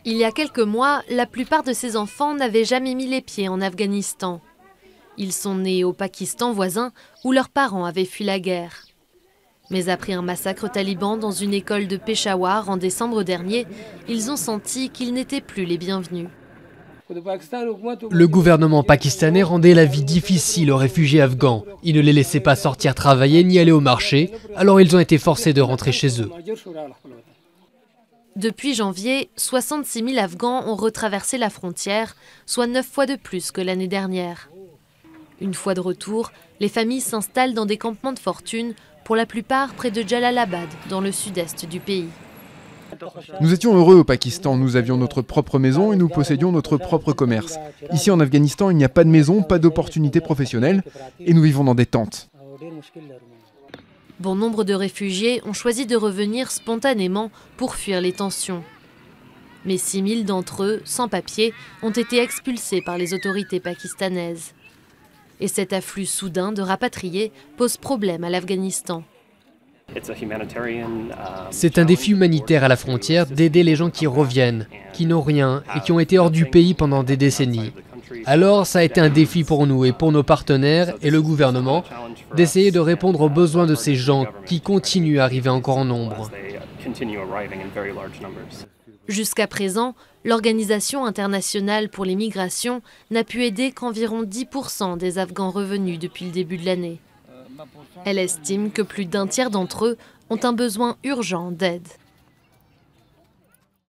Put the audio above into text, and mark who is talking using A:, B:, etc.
A: Il y a quelques mois, la plupart de ces enfants n'avaient jamais mis les pieds en Afghanistan. Ils sont nés au Pakistan voisin où leurs parents avaient fui la guerre. Mais après un massacre taliban dans une école de Peshawar en décembre dernier, ils ont senti qu'ils n'étaient plus les bienvenus.
B: Le gouvernement pakistanais rendait la vie difficile aux réfugiés afghans. Il ne les laissait pas sortir travailler ni aller au marché, alors ils ont été forcés de rentrer chez eux.
A: Depuis janvier, 66 000 Afghans ont retraversé la frontière, soit 9 fois de plus que l'année dernière. Une fois de retour, les familles s'installent dans des campements de fortune, pour la plupart près de Jalalabad, dans le sud-est du pays.
C: Nous étions heureux au Pakistan, nous avions notre propre maison et nous possédions notre propre commerce. Ici en Afghanistan, il n'y a pas de maison, pas d'opportunités professionnelles et nous vivons dans des tentes.
A: Bon nombre de réfugiés ont choisi de revenir spontanément pour fuir les tensions. Mais 6 000 d'entre eux, sans papier, ont été expulsés par les autorités pakistanaises. Et cet afflux soudain de rapatriés pose problème à l'Afghanistan.
B: C'est un défi humanitaire à la frontière d'aider les gens qui reviennent, qui n'ont rien et qui ont été hors du pays pendant des décennies. Alors ça a été un défi pour nous et pour nos partenaires et le gouvernement d'essayer de répondre aux besoins de ces gens qui continuent à arriver encore en nombre.
A: Jusqu'à présent, l'Organisation internationale pour les migrations n'a pu aider qu'environ 10% des Afghans revenus depuis le début de l'année. Elle estime que plus d'un tiers d'entre eux ont un besoin urgent d'aide.